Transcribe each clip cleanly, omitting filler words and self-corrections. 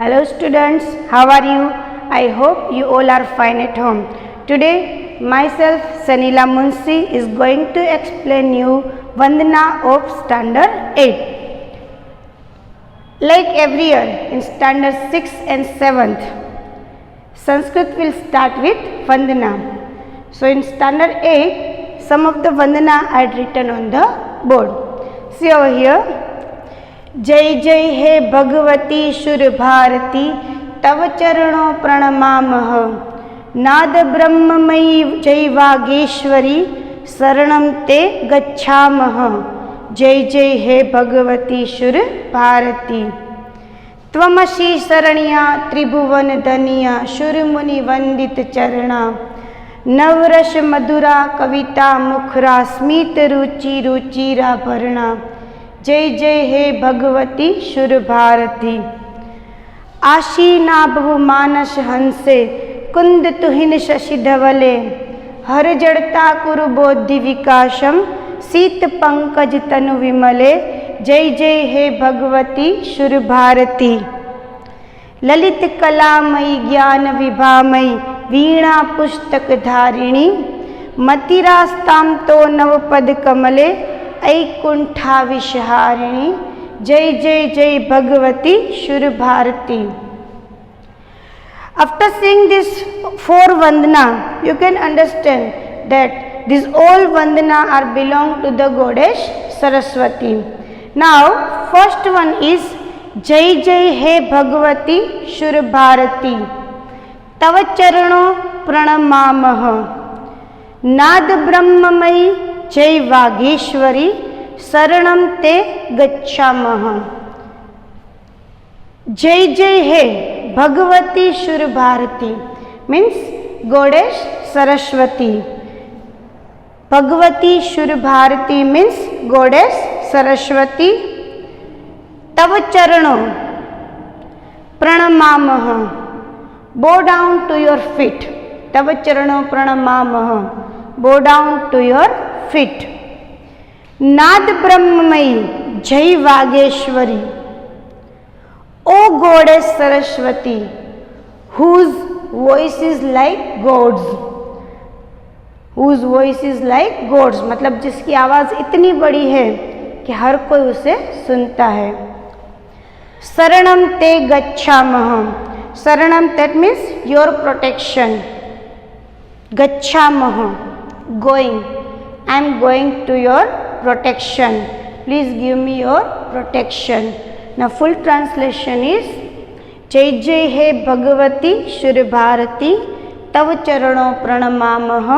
Hello students, how are you? I hope you all are fine at home. Today myself Sanila Munshi is going to explain you Vandana of standard 8. Like every year in standard 6 and 7th, Sanskrit will start with Vandana. So in standard 8, some of the Vandana I had written on the board. See over here. जय जय हे भगवती शुर भारती तव चरणों प्रणमामः नाद ब्रह्ममयी जय वागेश्वरी शरणं ते गच्छामः जय जय हे भगवती शुर भारती त्वमसि शरण्या त्रिभुवन धनिया शुर मुनि वंदित चरणा नवरस मधुरा कविता मुखरा स्मित रुचि रुचिरा भरणा जय जय हे भगवती शुर भारती आशीनाभ मानस हंसे कुंद तुहिन शशि धवले हर जड़ता कुरु बोधि विकासम शीत पंकज तनु विमले जय जय हे भगवती शुर भारती ललित कलामयी ज्ञान विभामयी वीणा पुस्तक धारिणी मतिरास्ताम तो नवपद कमले ऐकुंठाविषहारिणी जय जय जय Bhagwati शुर Bharti. After seeing this 4 Vandana, you can understand that these all Vandana are belong to the goddess Saraswati. Now, first one is Jai Jai He Bhagavati Shur Bharati Tava Charano Pranamamah Nad Brahmamayi जय वागेश्वरी शरणं ते गच्छामः. जय जय हे Bhagwati शुर Bharti means गोडेश Saraswati. Bhagwati शुर Bharti means गोडेश Saraswati. तव चरणों प्रणमामः bow down to your feet. तव चरणों प्रणमामः bow down to your feet. नाद ब्रह्ममयी जय Vageshwari O goddess Saraswati whose voice is like gods. Whose voice is like gods मतलब जिसकी आवाज़ इतनी बड़ी है कि हर कोई उसे सुनता है. शरणम ते गच्छामः. शरणम that means your protection. गच्छामः going. I am going to your protection. Please give me your protection. Now full translation is जय जय हे भगवती शुर भारती तव चरणों प्रणमामः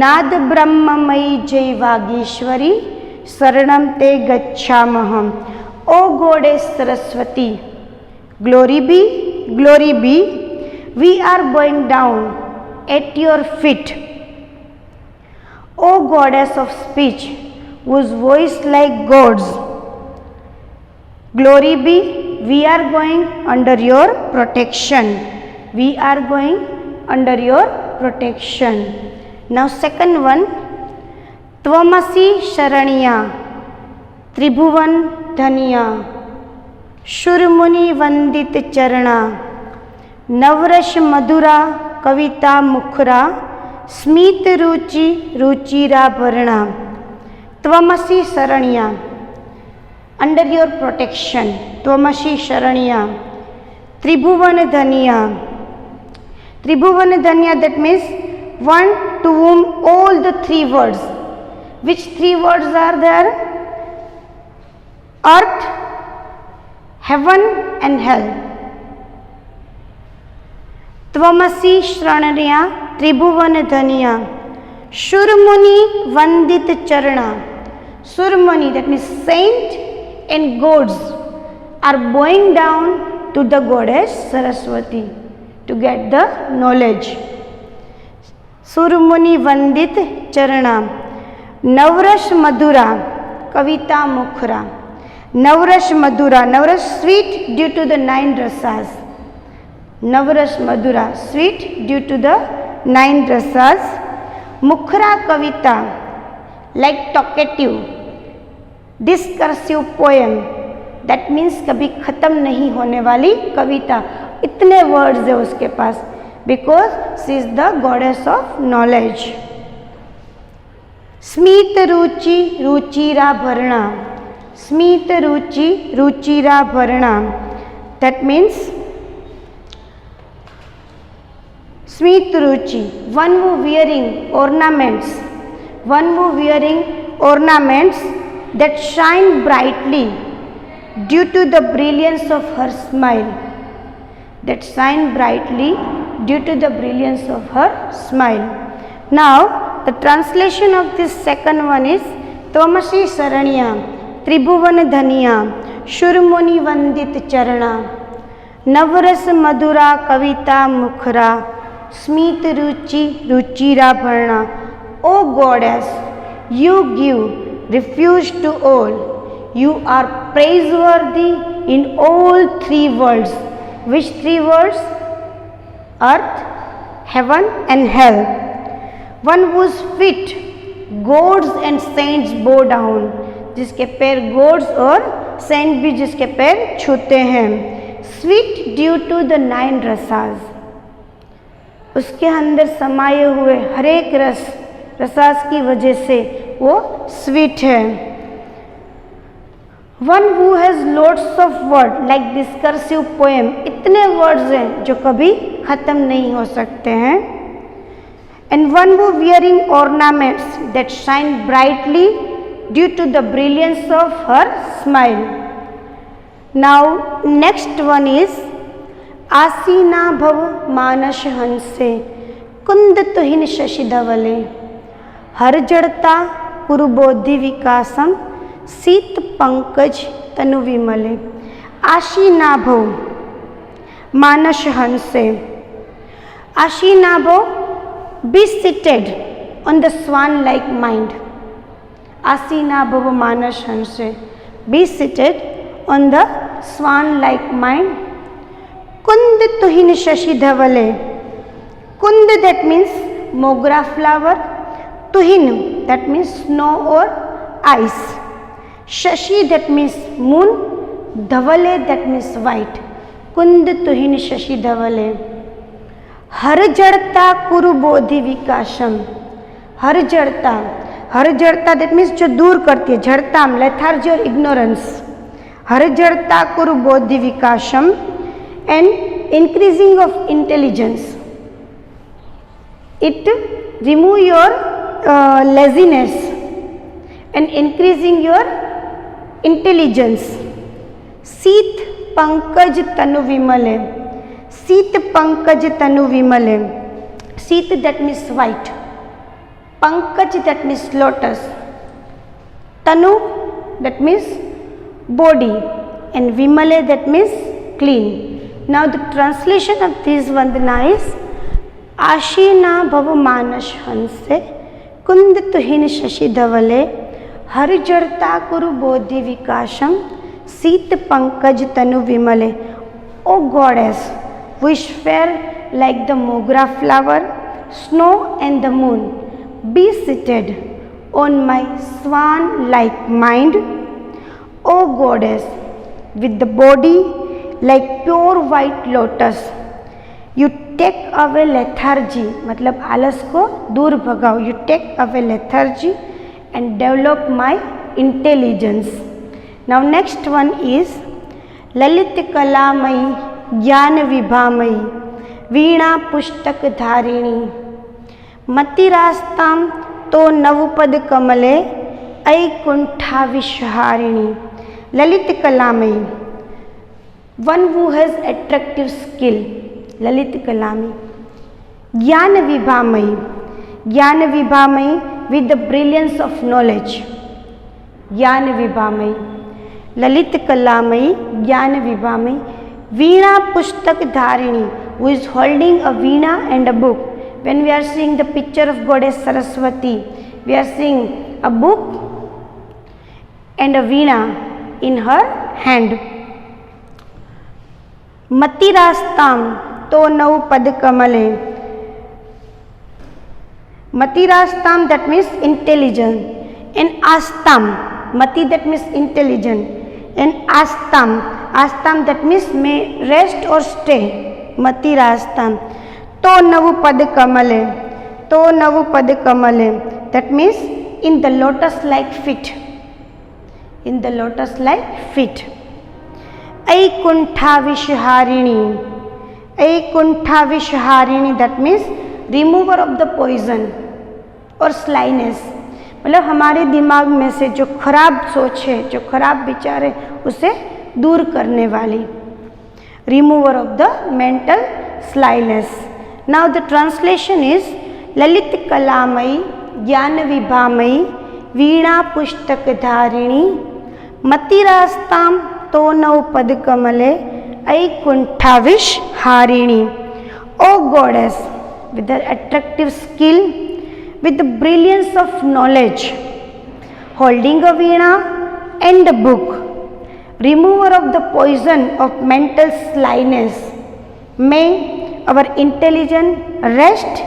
नाद ब्रह्ममयी जय वागीश्वरी शरणं ते गच्छामः. O goddess Saraswati, glory be, we are bowing down at your feet. O goddess of speech, whose voice like gods, glory be, we are going under your protection. We are going under your protection. Now second one, Tvamasi Sharanya, Tribhuvan Dhaniya, Shurmuni Vandit Charana, Navrash Madhura Kavita Mukhra, Smit रुचि रुचिरा भरणा. त्वमसि Sharanya under your protection. त्वमसि शरण्या. त्रिभुवन धनिया. त्रिभुवन धनिया that means one to whom all the 3 words. Which 3 words are there? Earth, heaven and hell. त्वमसि शरण्या त्रिभुवन धनिया शुरमुनि वंदित चरणा. Surmuni that means saint and gods are bowing down to the goddess Saraswati to get the knowledge. Surmuni vandit charana. Navrash madhura kavita mukhra. Navrash madhura. Navrash sweet due to the 9 rasas. Navrash madhura sweet due to the 9 rasas. Mukhra kavita like talkative discursive poem that means कभी ख़त्म नहीं होने वाली कविता, इतने words है उसके पास, because she is the goddess of knowledge. स्मित रुचि रुचिराभरणा, स्मित रुचि रुचिराभरणा, दैट मीन्स स्मित रुचि, one who wearing ornaments, one who wearing ornaments that shine brightly due to the brilliance of her smile, that shine brightly due to the brilliance of her smile. Now the translation of this second one is त्वमसि शरण्या त्रिभुवन धनिया शूरमुनि वंदित चरणा नवरस मधुरा कविता मुखरा स्मित रुचि रुचिराभरणा। O goddess, you give refuge to all. You are praiseworthy in all three worlds. Which three worlds? Earth, heaven and hell. One whose feet gods and saints bow down, जिसके पैर gods और saint भी जिसके पैर छूते हैं। Sweet due to the 9 rasas, उसके अंदर समाये हुए हर एक रसास की वजह से वो स्वीट है। One who has lots of word like discursive poem, इतने वर्ड्स हैं जो कभी खत्म नहीं हो सकते हैं। And one who wearing ornaments that shine brightly due to the brilliance of her smile. Now next one is आसीना भव मानस हंसे कुंद तुहिन शशि धवले हर जड़ता कुरुबोधि विकासम शीत पंकज तनु विमले। आशीना भव मानस हंसे, आशीना भव be seated on the swan like mind, आसीना भव मानस हंसे be seated on the swan like mind. कुंद तुहिन शशि धवले, कुंद that means mogra flower, Tuhin that means snow or ice, shashi that means moon, Dhawale that means white, कुंद तुहिन शशि धवले। हर जड़ता कुरु बोधि विकासम, हर जड़ता that means जो दूर करती है, जड़ताम lethargy और ignorance, हर जड़ता कुरु बोधि विकासम and increasing of intelligence, it remove your laziness and increasing your intelligence। शीत पंकज तनु विमले, शीत पंकज तनु विमले, शीत that means white, pankaj that means lotus, tanu that means body and vimale that means clean। Now the translation of this vandana is आशीना भव मानस हंसे कुंद तुहिन शशि धवले हर जड़ता कुरु बोधि विकासम शीत पंकज तनु विमले। O goddess, who is fair like the mogra flower, snow and the moon, be seated on my swan like mind। O goddess, with the body like pure white lotus, you take away lethargy, मतलब आलस को दूर भगाओ, you take away lethargy and develop my intelligence। Now next one is Lalit कलामयी ज्ञान विभामयी वीणा पुस्तक धारिणी मतिरास्ताम तो नवपद कमले ऐकुंठाविषहारिणी। Lalit कलामयी, one who has attractive skill, Lalit कलामी। ज्ञान विभामयी, ज्ञान विभामयी with the brilliance of knowledge, ज्ञान विभामयी। ललित कलामयी ज्ञान विभामयी। वीणा पुस्तक धारिणी, who is holding a veena and a book। When we are seeing the picture of goddess Saraswati, we are seeing a book and a veena in her hand। मतिरास्ताम तो नव पद कमले, मतिरास्ताम that means intelligent and astam, mati that means intelligent And astam, astam that means may rest or stay, matirastam. To navu pad kamale, to navu pad kamale, that means in the lotus like feet, in the lotus like feet. Aikuntha vishharini, Aikuntha vishharini, that means remover of the poison और स्लाइनेस, मतलब हमारे दिमाग में से जो खराब सोच है, जो खराब विचार है, उसे दूर करने वाली, remover of the mental slyness. Now the translation is ललित कलामयी ज्ञान विभामयी वीणा पुस्तक धारिणी मतिरास्ताम तो नौ पद कमले ऐकुंठाविश हारिणी. ओ goddess with the attractive skill, with the brilliance of knowledge, holding a veena and a book, remover of the poison of mental slyness, may our intelligence rest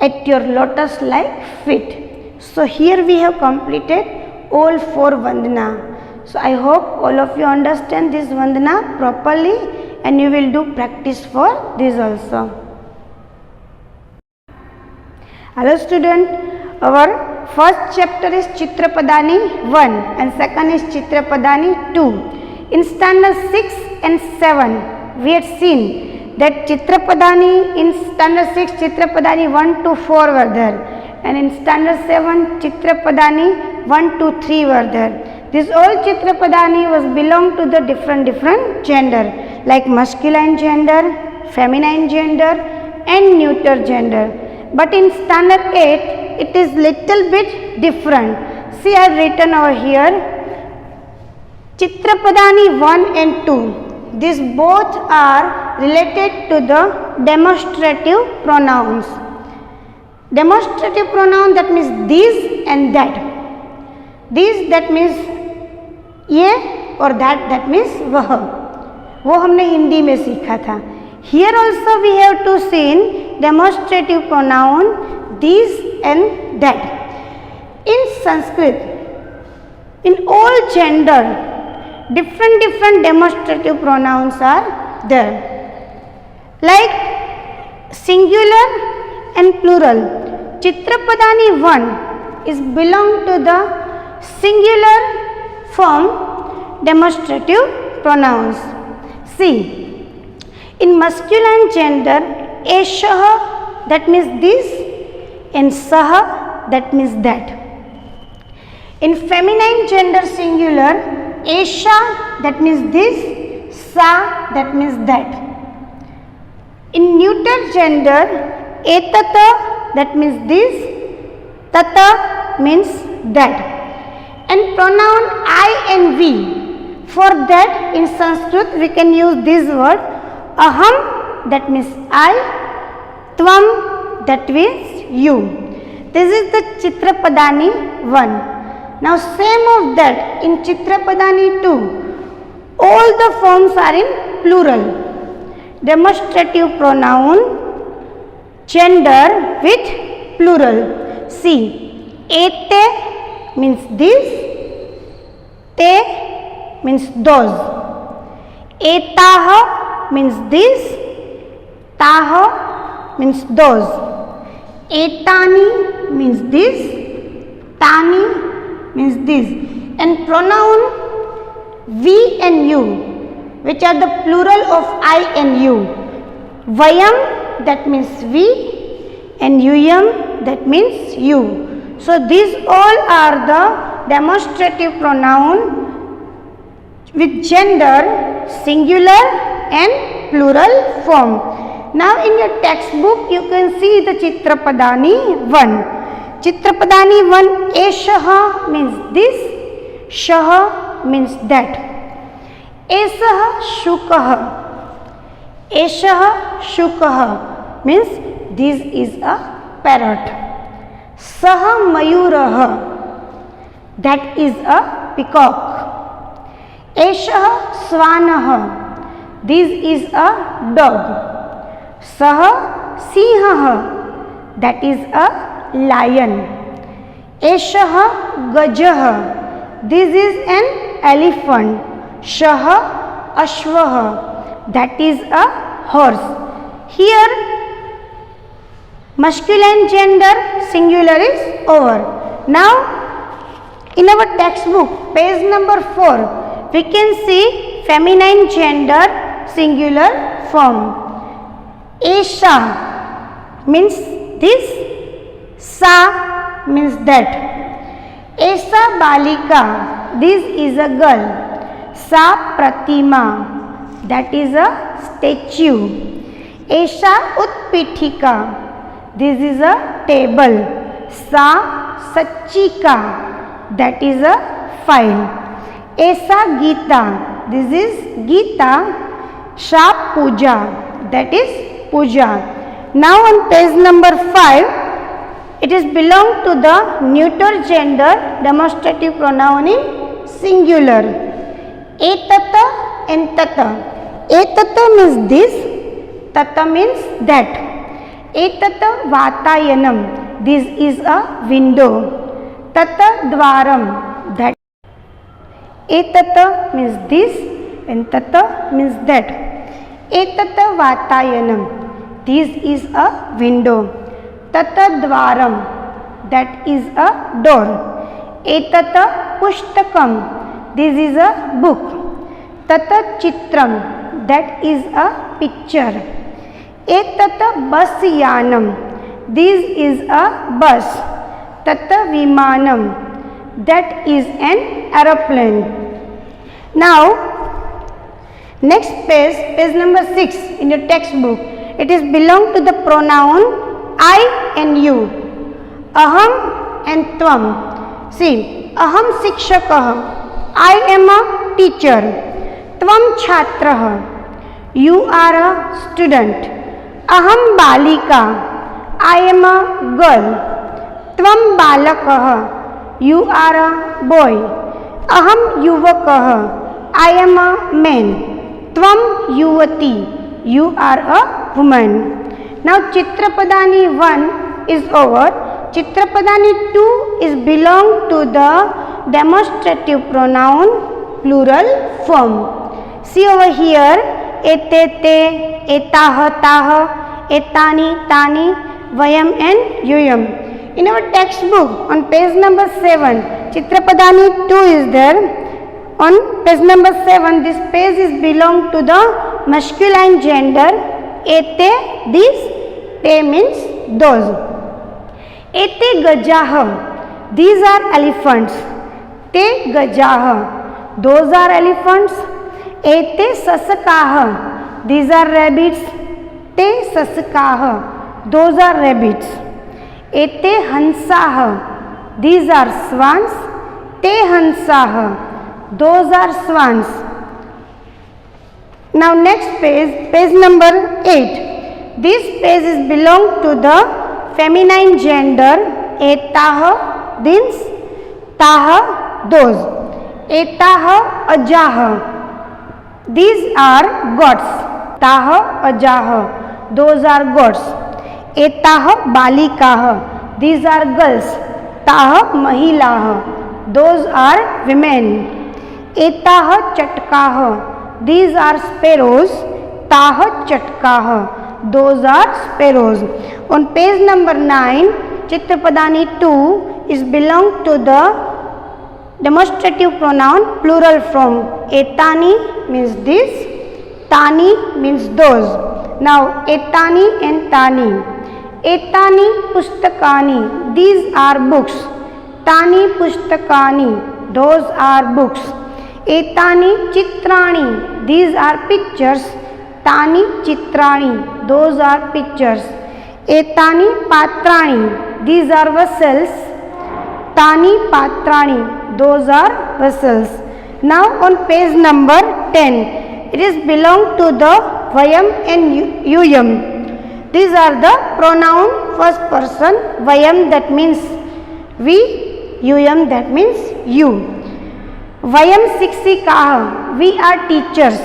at your lotus like feet. So here we have completed all 4 Vandana. So I hope all of you understand this Vandana properly and you will do practice for this also. Hello student, our first chapter is Chitrapadani 1 and second is Chitrapadani 2. In standard 6 and 7 we had seen that Chitrapadani, in standard 6 Chitrapadani 1 to 4 were there, and in standard 7 Chitrapadani 1 to 3 were there. This all Chitrapadani was belong to the different gender, like masculine gender, feminine gender and neuter gender. But in standard 8 it is little bit different. See, I have written over here Chitrapadani 1 and 2. These both are related to the demonstrative pronouns. Demonstrative pronoun, that means this and that. This that means ये और that means वह. वो हमने हिंदी में सीखा था. Here also we have to see demonstrative pronoun this and that. In Sanskrit, in all gender, different demonstrative pronouns are there, like singular and plural. Chitrapadani 1 is belong to the singular form demonstrative pronouns. See, in masculine gender, Eshaha, that means this, and Saha, that means that. In feminine gender singular, Esha, that means this, Sa, that means that. In neuter gender, Etata, that means this, Tata means that. And pronoun I and we, for that in Sanskrit we can use this word Aham, that means I, Tvam, that means you. This is the Chitrapadani 1. Now same of that in Chitrapadani 2, all the forms are in plural. Demonstrative pronoun, gender with plural. See, ete means this, te means those, etaha means this, taha means those, etani means this, tani means this. And pronoun we and you, which are the plural of I and you. Vayam, that means we, and yuyam, that means you. So these all are the demonstrative pronoun with gender singular and plural form. Now in your textbook you can see the Chitrapadani 1. Chitrapadani 1, Eshaha means this, Shaha means that. Esaha Shukaha, Eshaha Shukaha means this is a parrot. Saha Mayuraha, that is a peacock. Eshaha Swanaha, this is a dog. Saha Sinhaha, that is a lion. Eshaha Gajaha, this is an elephant. Shah, Ashwah, that is a horse. Here masculine gender singular is over. Now in our textbook page number 4 we can see feminine gender singular form. Esha means this, sa means that. Esa balika, this is a girl. Sa pratima, that is a statue. Esha utpithika, this is a table. Sa sachika, that is a file. Esa Gita, this is Gita. Sha puja, that is puja. Now on page number 5, it is belong to the neuter gender demonstrative pronoun in singular. Etata and tata. Etata means this, tata means that. Etata vatayanam, this is a window. Tata dwaram, that. Etata means this and tata means that. Etata vatayanam, this is a window. Tata dwaram, that is a door. Etata pushtakam, this is a book. Tata chitram, that is a picture. Etata basyanam, this is a bus. Tata vimanam, that is an aeroplane. Now next page, page number 6 in your textbook, it is belong to the pronoun I and you. Aham and tvam. See, aham shikshakah, I am a teacher. Tvam chhatrah, you are a student. Aham balika, I am a girl. Tvam balakah, you are a boy. Aham yuvakah, I am a man. Tvam yuvati, you are a woman. Now Chitrapadani 1 is over. Chitrapadani 2 is belong to the demonstrative pronoun plural form. See over here, etete, etah, tah, etani, tani, vayam and yuyam. In our textbook on page number 7, Chitrapadani 2 is there. On page number 7, this page is belong to the masculine gender. Ete, this, te means those. Ete gajah, these are elephants. Te gajah, those are elephants. Ete sasakah, these are rabbits. Te sasakah, those are rabbits. Ete hansah, these are swans. Te hansah, those are swans. Now next page, page number 8. This page is belong to the feminine gender. Etah, this, tah, those. Etah, ajah, these are goats. Tah, ajah, those are goats. Etah balikah, these are girls. Tah mahilah, those are women. Etah chatkah, these are sparrows. Tah chatkah, those are sparrows. On page number 9, Chitrapadani 2 is belong to the demonstrative pronoun plural form. Etani means this, tani means those. Now etani and tani. Etani pustakani, these are books. Tani pustakani, those are books. Etani chitrani, these are pictures. Tani chitrani, those are pictures. Etani patrani, these are vessels. Tani patrani, those are vessels. Now on page number 10, it is belong to the vayam and yuyam. These are the pronoun first person. Vayam, that means we. Yuyam, that means you. Vayam siksikah, we are teachers.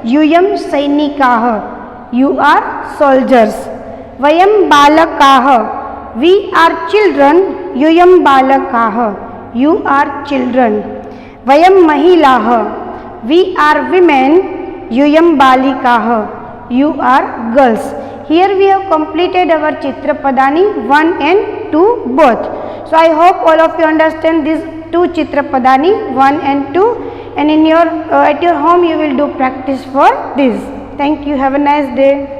Yuyam sainikah, you are soldiers. Vayam balakah, we are children. Yuyam balakah, you are children. Vayam mahilah, We are women, Yuyam Balikah, you are girls. Here we have completed our Chitrapadani 1 and 2 both. So I hope all of you understand these two Chitrapadani 1 and 2, and in your at your home you will do practice for this. Thank you. Have a nice day.